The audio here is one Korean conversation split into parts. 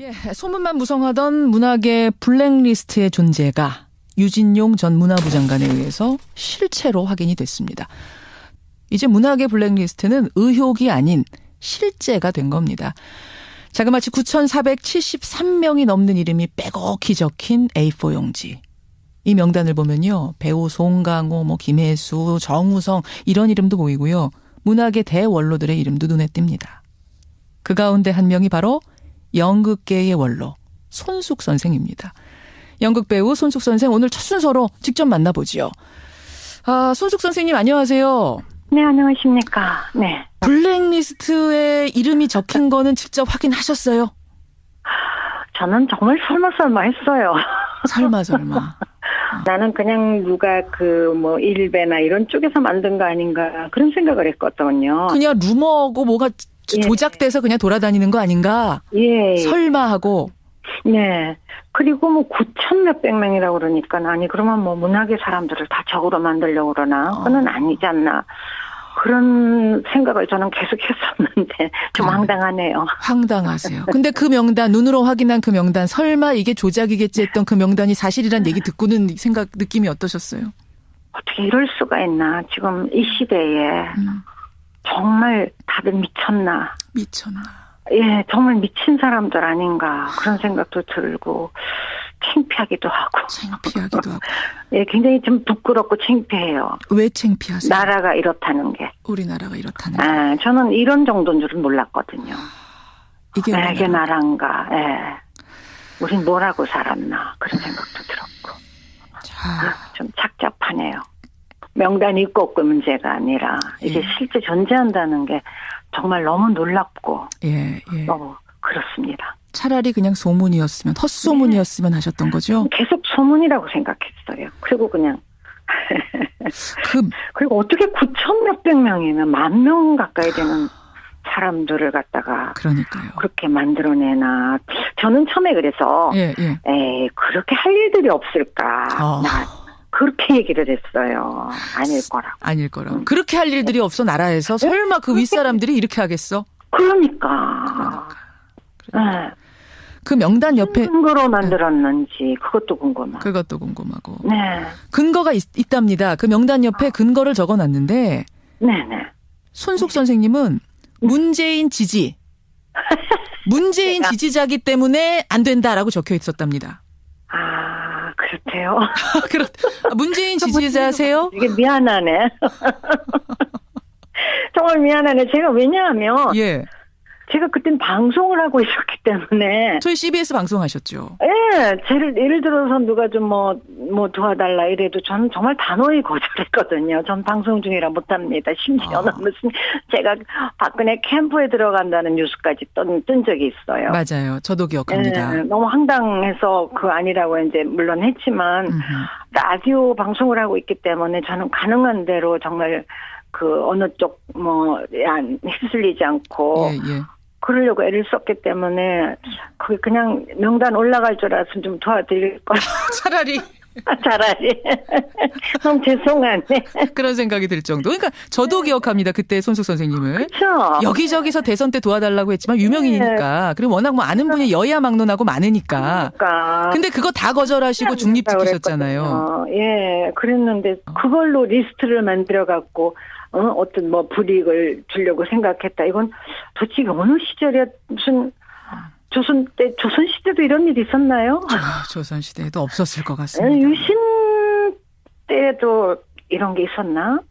예, 소문만 무성하던 문학의 블랙리스트의 존재가 유진용 전 문화부 장관에 의해서 실체로 확인이 됐습니다. 이제 문학의 블랙리스트는 의혹이 아닌 실제가 된 겁니다. 자그마치 9,473명이 넘는 이름이 빼곡히 적힌 A4 용지. 이 명단을 보면요. 배우 송강호, 김혜수, 정우성 이런 이름도 보이고요. 문학의 대원로들의 이름도 눈에 띕니다. 그 가운데 한 명이 바로 연극계의 원로 손숙 선생입니다. 연극 배우 손숙 선생 오늘 첫 순서로 직접 만나보지요. 손숙 선생님 안녕하세요. 네, 안녕하십니까. 네. 블랙리스트에 이름이 적힌 거는 직접 확인하셨어요? 저는 정말 설마 했어요. 설마. 나는 그냥 누가 일베나 이런 쪽에서 만든 거 아닌가 그런 생각을 했거든요. 그냥 루머고 뭐가 조작돼서 그냥 돌아다니는 거 아닌가? 예. 설마 하고. 네. 그리고 9천 몇백 명이라고 그러니까 아니 그러면 문학의 사람들을 다 적으로 만들려고 그러나 그건 아니지 않나. 그런 생각을 저는 계속 했었는데 좀 황당하네요. 황당하세요. 근데 그 명단, 눈으로 확인한 그 명단, 설마 이게 조작이겠지 했던 그 명단이 사실이란 얘기 듣고는 느낌이 어떠셨어요? 어떻게 이럴 수가 있나. 지금 이 시대에 정말 다들 미쳤나. 예, 정말 미친 사람들 아닌가 그런 생각도 들고 창피하기도 하고. 예, 굉장히 좀 부끄럽고 창피해요. 왜 창피하세요? 나라가 이렇다는 게. 우리나라가 이렇다는 게. 저는 이런 정도인 줄은 몰랐거든요. 이게 나라인가. 예. 우린 뭐라고 살았나 그런 생각도 들었고. 좀 착잡하네요. 명단이 있고 없고 문제가 아니라 이게 실제 존재한다는 게 정말 너무 놀랍고 너무 그렇습니다. 차라리 그냥 소문이었으면 헛소문이었으면 하셨던 거죠? 계속 소문이라고 생각했어요. 그리고 그냥 그리고 어떻게 9천 몇백 명이면 10,000명 가까이 되는 사람들을 갖다가 그러니까요. 그렇게 만들어내나. 저는 처음에 그래서 에이 그렇게 할 일들이 없을까. 그렇게 얘기를 했어요. 아닐 거라고. 그렇게 할 일들이 없어 나라에서 설마 그 윗사람들이 이렇게 하겠어? 그러니까. 네. 그 명단 옆에 근거로 만들었는지 그것도 궁금하고. 네. 근거가 있답니다. 그 명단 옆에 근거를 적어놨는데. 네네. 손숙 선생님은 문재인 지지자기 때문에 안 된다라고 적혀 있었답니다. 그렇대요. 문재인 지지자세요? 이게 미안하네. 정말 미안하네. 제가 왜냐하면 제가 그땐 방송을 하고 있었기 때문에. 저희 CBS 방송하셨죠? 예. 예를 들어서 누가 좀 도와달라 이래도 저는 정말 단호히 거절했거든요. 전 방송 중이라 못합니다. 심지어는 무슨 제가 박근혜 캠프에 들어간다는 뉴스까지 뜬 적이 있어요. 맞아요. 저도 기억합니다. 예, 너무 황당해서 아니라고 이제 물론 했지만 라디오 방송을 하고 있기 때문에 저는 가능한 대로 정말 어느 쪽 휩쓸리지 않고 그러려고 애를 썼기 때문에 그게 그냥 명단 올라갈 줄 알았으면 좀 도와드릴 걸. 차라리. 너무 죄송하네. 그런 생각이 들 정도. 그러니까 저도 기억합니다. 그때 손숙 선생님을. 그렇죠. 여기저기서 대선 때 도와달라고 했지만 유명인이니까. 그리고 워낙 많은 분이 여야 막론하고 많으니까. 근데 그거 다 거절하시고 중립 지키셨잖아요. 예, 그랬는데 그걸로 리스트를 만들어갖고 어떤 불이익을 주려고 생각했다. 이건 도대체 어느 시절에 무슨 조선 시대도 이런 일이 있었나요? 조선 시대에도 없었을 것 같습니다. 유신 때도 이런 게 있었나?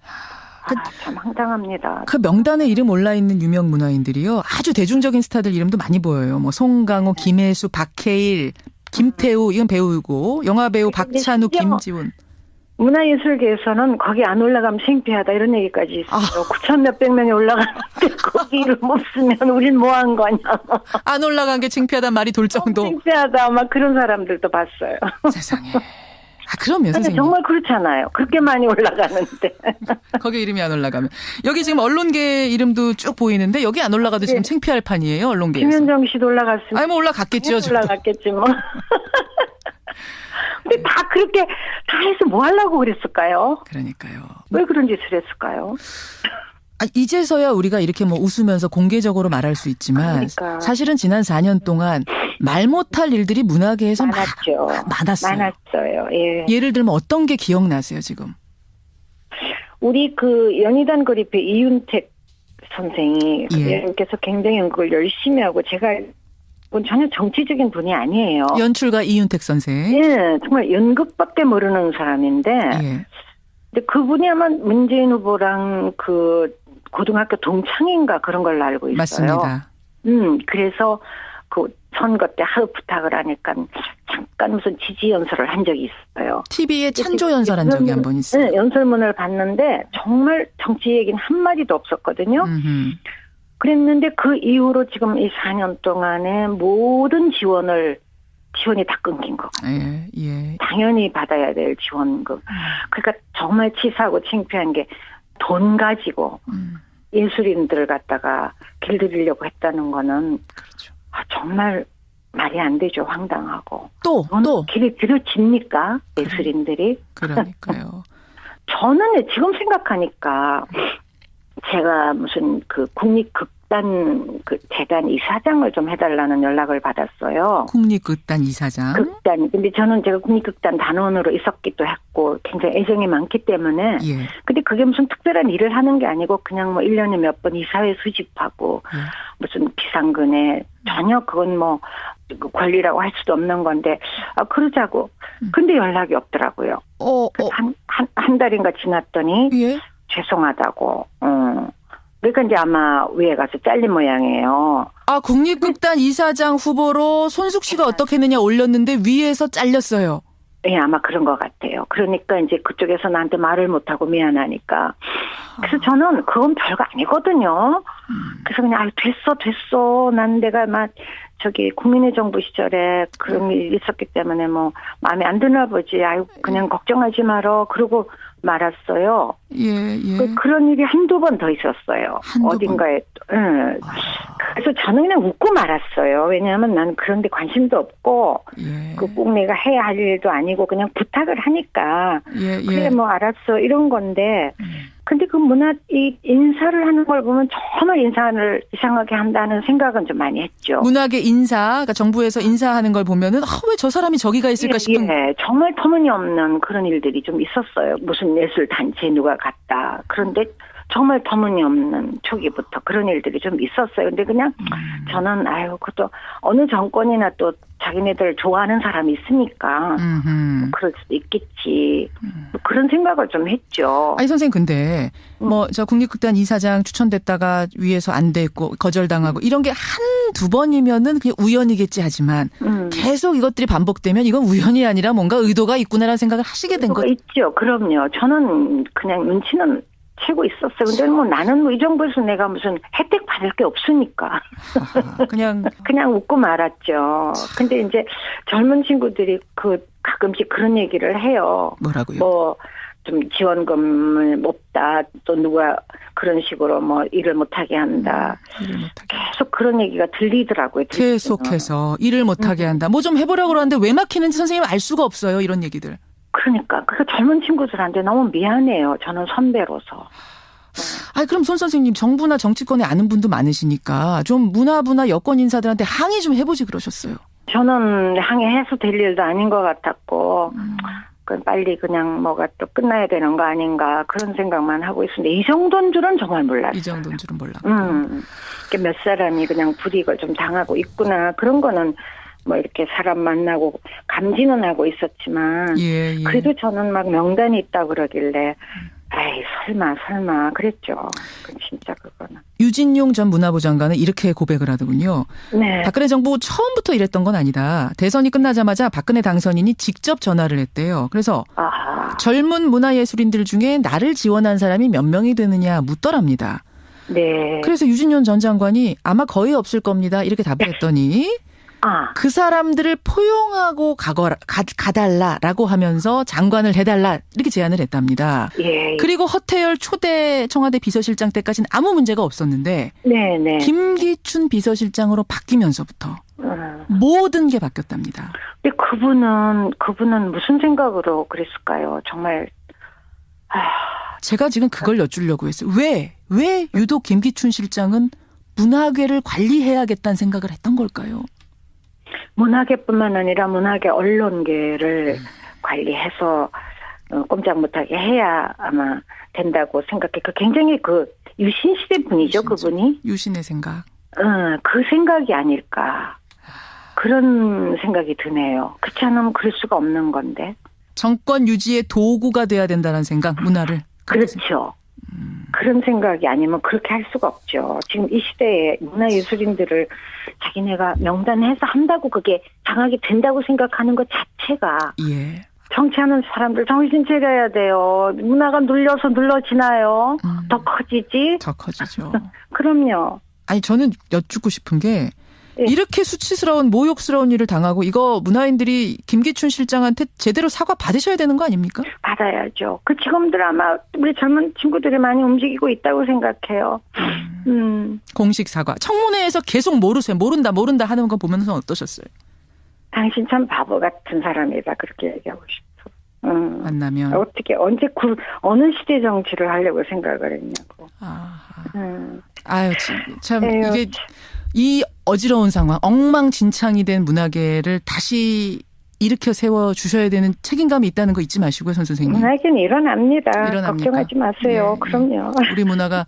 참 황당합니다. 그 명단에 이름 올라있는 유명 문화인들이요. 아주 대중적인 스타들 이름도 많이 보여요. 송강호, 김혜수, 박해일, 김태우, 이건 배우고 영화배우 박찬욱, 김지훈. 문화예술계에서는 거기 안 올라가면 창피하다 이런 얘기까지 있어요. 9천 몇백 명이 올라갔는데 거기 이름 없으면 우린 뭐 한 거냐. 안 올라간 게 창피하단 말이 돌 정도. 창피하다 막 그런 사람들도 봤어요. 세상에. 그럼요 선생님. 정말 그렇잖아요. 그렇게 많이 올라가는데. 거기 이름이 안 올라가면. 여기 지금 언론계 이름도 쭉 보이는데 여기 안 올라가도 지금 창피할 판이에요. 언론계에서. 김현정 씨도 올라갔으면. 올라갔겠죠. 올라갔겠지 뭐. 근데 다 그렇게 다 해서 뭐 하려고 그랬을까요? 그러니까요. 왜 그런 짓을 했을까요? 이제서야 우리가 이렇게 뭐 웃으면서 공개적으로 말할 수 있지만 그러니까. 사실은 지난 4년 동안 말 못할 일들이 문화계에서 많았죠. 많았어요. 많았어요. 예. 예를 들면 어떤 게 기억나세요 지금? 우리 그 연희단 그리페 이윤택 선생이 예. 그래서 굉장히 연극을 열심히 하고 제가 전혀 정치적인 분이 아니에요. 연출가 이윤택 선생. 예, 정말 연극밖에 모르는 사람인데 예. 근데 그분이 아마 문재인 후보랑 그 고등학교 동창인가 그런 걸로 알고 있어요. 맞습니다. 그래서 그 선거 때 하루 부탁을 하니까 잠깐 무슨 지지 연설을 한 적이 있어요. TV에 찬조 연설한 적이 한 번 있어요. 네, 연설문을 봤는데 정말 정치 얘기는 한마디도 없었거든요. 그랬는데 그 이후로 지금 이 4년 동안에 모든 지원이 다 끊긴 거. 예, 예. 당연히 받아야 될 지원금. 그러니까 정말 치사하고 창피한 게 돈 가지고 예술인들을 갖다가 길들이려고 했다는 거는 그렇죠. 정말 말이 안 되죠. 황당하고. 또. 길이 들여집니까? 예술인들이? 그러니까요. 저는 지금 생각하니까 제가 무슨 그 국립극단 그 재단 이사장을 좀 해달라는 연락을 받았어요. 국립극단 이사장. 극단. 근데 저는 제가 국립극단 단원으로 있었기도 했고 굉장히 애정이 많기 때문에. 예. 근데 그게 무슨 특별한 일을 하는 게 아니고 그냥 뭐 1년에 몇 번 이사회 수집하고 예. 무슨 비상근에 전혀 그건 뭐 권리라고 할 수도 없는 건데 그러자고. 근데 연락이 없더라고요. 한 달인가 지났더니 예. 죄송하다고. 그러니까 이제 아마 위에 가서 잘린 모양이에요. 국립극단 이사장 후보로 손숙 씨가 어떻게 했느냐 올렸는데 위에서 잘렸어요. 예, 아마 그런 것 같아요. 그러니까 이제 그쪽에서 나한테 말을 못하고 미안하니까. 그래서 저는 그건 별거 아니거든요. 그래서 그냥 됐어. 난 내가 막 국민의 정부 시절에 그런 일이 있었기 때문에 뭐 마음에 안 드나 보지. 그냥 걱정하지 말어. 그러고 말았어요. 예. 그런 일이 한두 번 더 있었어요. 어딘가에. 그래서 저는 그냥 웃고 말았어요. 왜냐하면 나는 그런 데 관심도 없고 꼭 내가 해야 할 일도 아니고 그냥 부탁을 하니까 그래 뭐 알았어 이런 건데 근데 그 이 인사를 하는 걸 보면 정말 인사를 이상하게 한다는 생각은 좀 많이 했죠. 문학의 인사, 그러니까 정부에서 인사하는 걸 보면은 왜 저 사람이 저기가 있을까 싶은. 예, 정말 터무니없는 그런 일들이 좀 있었어요. 무슨 예술 단체 누가 갔다. 그런데 정말 터무니없는 초기부터 그런 일들이 좀 있었어요. 근데 그냥 저는 그것도 어느 정권이나 또 자기네들 좋아하는 사람이 있으니까 그럴 수도 있겠지. 그런 생각을 좀 했죠. 아니 선생님 근데 저 국립극단 이사장 추천됐다가 위에서 안 됐고 거절당하고 이런 게 한두 번이면은 그냥 우연이겠지 하지만 계속 이것들이 반복되면 이건 우연이 아니라 뭔가 의도가 있구나라는 생각을 하시게 된 거죠. 있죠. 그럼요. 저는 그냥 눈치는 채고 있었어요. 근데 뭐 나는 이 정부에서 내가 무슨 혜택 받을 게 없으니까. 그냥 웃고 말았죠. 근데 이제 젊은 친구들이 가끔씩 그런 얘기를 해요. 뭐라고요? 좀 지원금을 없다. 또 누가 그런 식으로 일을 못하게 한다. 계속 그런 얘기가 들리더라고요. 계속해서 일을 못하게 한다. 뭐 좀 해보려고 그러는데 왜 막히는지 선생님 알 수가 없어요. 이런 얘기들. 그러니까 그 젊은 친구들한테 너무 미안해요. 저는 선배로서. 그럼 손 선생님 정부나 정치권에 아는 분도 많으시니까 좀 문화부나 여권 인사들한테 항의 좀 해보지 그러셨어요. 저는 항의해서 될 일도 아닌 것 같았고 빨리 그냥 뭐가 또 끝나야 되는 거 아닌가 그런 생각만 하고 있었는데 이 정도인 줄은 정말 몰랐어요. 이 정도인 줄은 몰랐고. 몇 사람이 그냥 불이익을 좀 당하고 있구나. 그런 거는 이렇게 사람 만나고 감지는 하고 있었지만 그래도 저는 막 명단이 있다 그러길래 설마 그랬죠. 진짜 그거는. 유진용 전 문화부 장관은 이렇게 고백을 하더군요. 네. 박근혜 정부 처음부터 이랬던 건 아니다. 대선이 끝나자마자 박근혜 당선인이 직접 전화를 했대요. 그래서 젊은 문화예술인들 중에 나를 지원한 사람이 몇 명이 되느냐 묻더랍니다. 네. 그래서 유진용 전 장관이 아마 거의 없을 겁니다. 이렇게 답을 했더니 그 사람들을 포용하고 가달라라고 하면서 장관을 해달라 이렇게 제안을 했답니다. 예. 그리고 허태열 초대 청와대 비서실장 때까지는 아무 문제가 없었는데 네. 김기춘 비서실장으로 바뀌면서부터 모든 게 바뀌었답니다. 근데 그분은 무슨 생각으로 그랬을까요? 정말 제가 지금 그걸 여쭈려고 했어요. 왜 유독 김기춘 실장은 문화계를 관리해야겠다는 생각을 했던 걸까요? 문화계뿐만 아니라 문화계 언론계를 관리해서 꼼짝 못하게 해야 아마 된다고 생각해. 굉장히 유신시대 분이죠, 그분이. 유신의 생각. 그 생각이 아닐까. 그런 생각이 드네요. 그렇지 않으면 그럴 수가 없는 건데. 정권 유지의 도구가 돼야 된다는 생각, 문화를. 그렇죠. 그런 생각이 아니면 그렇게 할 수가 없죠. 지금 이 시대에 문화예술인들을 자기네가 명단해서 한다고 그게 장악이 된다고 생각하는 것 자체가 예. 정치하는 사람들 정신 차려야 돼요. 문화가 눌러지나요? 더 커지지? 더 커지죠. 그럼요. 아니 저는 여쭙고 싶은 게 예. 이렇게 수치스러운 모욕스러운 일을 당하고 이거 문화인들이 김기춘 실장한테 제대로 사과 받으셔야 되는 거 아닙니까? 받아야죠. 지금들 아마 우리 젊은 친구들이 많이 움직이고 있다고 생각해요. 공식 사과. 청문회에서 계속 모른다 하는 거 보면서 어떠셨어요? 당신 참 바보 같은 사람이다. 그렇게 얘기하고 싶어. 만나면. 어떻게 어느 시대 정치를 하려고 생각을 했냐고. 아유 참 에휴, 이게 이 어지러운 상황, 엉망진창이 된 문화계를 다시 일으켜 세워 주셔야 되는 책임감이 있다는 거 잊지 마시고요, 선 선생님. 문화계는 일어납니다. 일어납니까? 걱정하지 마세요. 예, 그럼요. 우리 문화가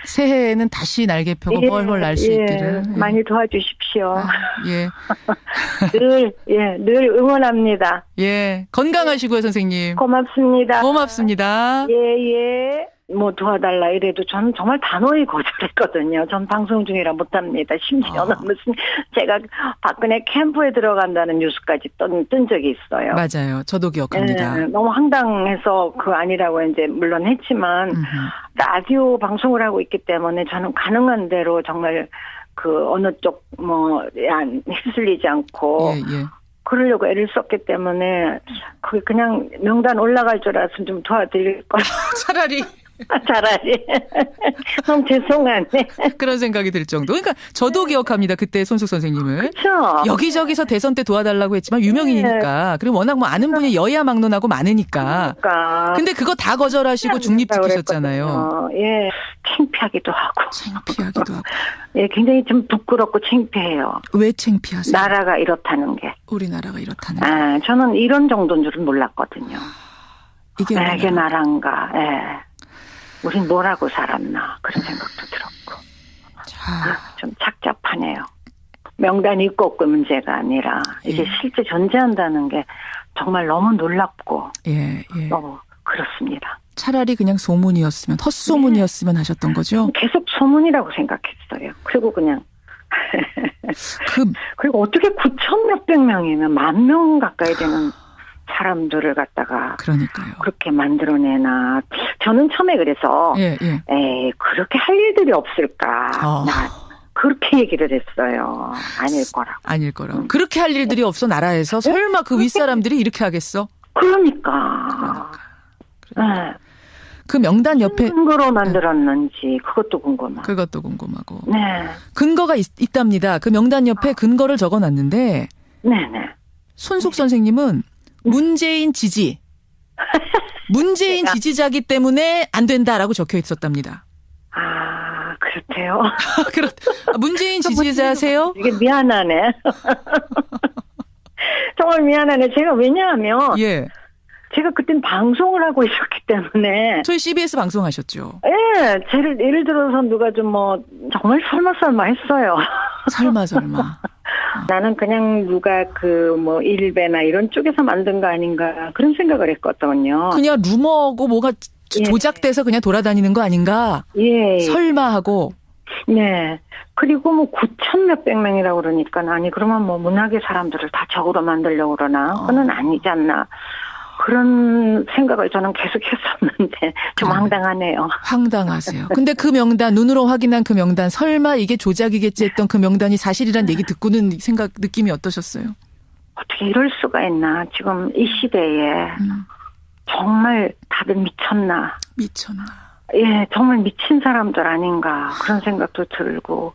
새해에는 다시 날개 펴고 훨훨 날 수 있기를. 많이 도와주십시오. 예. 늘 응원합니다. 예. 건강하시고요, 선생님. 고맙습니다. 고맙습니다. 예. 도와달라 이래도 저는 정말 단호히 거절했거든요. 전 방송 중이라 못합니다. 심지어는 무슨 제가 박근혜 캠프에 들어간다는 뉴스까지 뜬 적이 있어요. 맞아요. 저도 기억합니다. 너무 황당해서 아니라고 이제 물론 했지만 라디오 방송을 하고 있기 때문에 저는 가능한 대로 정말 어느 쪽 휩쓸리지 않고 예. 그러려고 애를 썼기 때문에 그게 그냥 명단 올라갈 줄 알았으면 좀 도와드릴 걸. 차라리 너무 죄송하네. 그런 생각이 들 정도. 그러니까 저도 기억합니다. 그때 손숙 선생님을. 그렇죠. 여기저기서 대선 때 도와달라고 했지만 유명인이니까. 그리고 워낙 아는 분이 여야 막론하고 많으니까. 근데 그거 다 거절하시고 중립지키셨잖아요. 예. 창피하기도 하고. 예, 굉장히 좀 부끄럽고 창피해요. 왜 창피하세요? 나라가 이렇다는 게. 우리나라가 이렇다는 게. 저는 이런 정도인 줄은 몰랐거든요. 이게 나라인가. 예. 우린 뭐라고 살았나 그런 생각도 들었고. 좀 착잡하네요. 명단이 있고 없고 문제가 아니라 이게 실제 존재한다는 게 정말 너무 놀랍고 너무 그렇습니다. 차라리 그냥 소문이었으면 헛소문이었으면 하셨던 거죠? 계속 소문이라고 생각했어요. 그리고 그냥 그리고 어떻게 9천 몇백 명이면 10,000명 가까이 되는 사람들을 갖다가 그러니까요. 그렇게 만들어내나. 저는 처음에 그래서 그렇게 할 일들이 없을까. 그렇게 얘기를 했어요. 아닐 거라고. 그렇게 할 일들이 없어 나라에서 설마 그 윗사람들이 이렇게 하겠어? 그러니까. 그 명단 옆에 근거로 만들었는지 그것도 궁금하고. 네. 근거가 있답니다. 그 명단 옆에 근거를 적어놨는데. 네네. 손숙 선생님은 문재인 지지자기 때문에 안 된다라고 적혀 있었답니다. 그렇대요. 문재인 지지자세요? 이게 미안하네. 정말 미안하네. 제가 왜냐하면 제가 그땐 방송을 하고 있었기 때문에. 저희 CBS 방송하셨죠? 예. 예를 들어서 누가 좀 정말 설마 했어요. 설마. 나는 그냥 누가 일베나 이런 쪽에서 만든 거 아닌가 그런 생각을 했거든요. 그냥 루머고 뭐가 조작돼서 그냥 돌아다니는 거 아닌가? 설마 하고. 네. 그리고 9천 몇백 명이라고 그러니까 그러면 문학의 사람들을 다 적으로 만들려고 그러나? 그건 아니지 않나. 그런 생각을 저는 계속 했었는데 좀 황당하네요. 황당하세요. 근데 그 명단, 눈으로 확인한 그 명단, 설마 이게 조작이겠지 했던 그 명단이 사실이란 얘기 듣고는 느낌이 어떠셨어요? 어떻게 이럴 수가 있나. 지금 이 시대에 정말 다들 미쳤나. 예, 정말 미친 사람들 아닌가 그런 생각도 들고.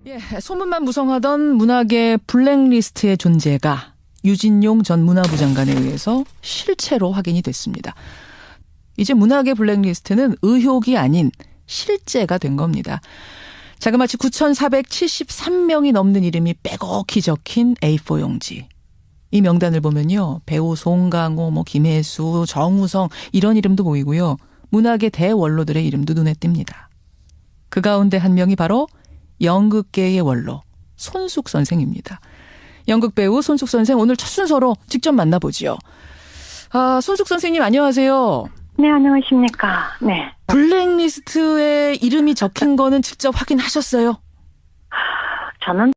예, 소문만 무성하던 문학의 블랙리스트의 존재가 유진용 전 문화부 장관에 의해서 실체로 확인이 됐습니다. 이제 문학의 블랙리스트는 의혹이 아닌 실제가 된 겁니다. 자그마치 9,473명이 넘는 이름이 빼곡히 적힌 A4 용지. 이 명단을 보면요. 배우 송강호, 김혜수, 정우성 이런 이름도 보이고요. 문학의 대원로들의 이름도 눈에 띕니다. 그 가운데 한 명이 바로 연극계의 원로 손숙 선생입니다. 연극 배우 손숙 선생 오늘 첫 순서로 직접 만나보지요. 손숙 선생님 안녕하세요. 네, 안녕하십니까. 네. 블랙리스트에 이름이 적힌 거는 직접 확인하셨어요? 저는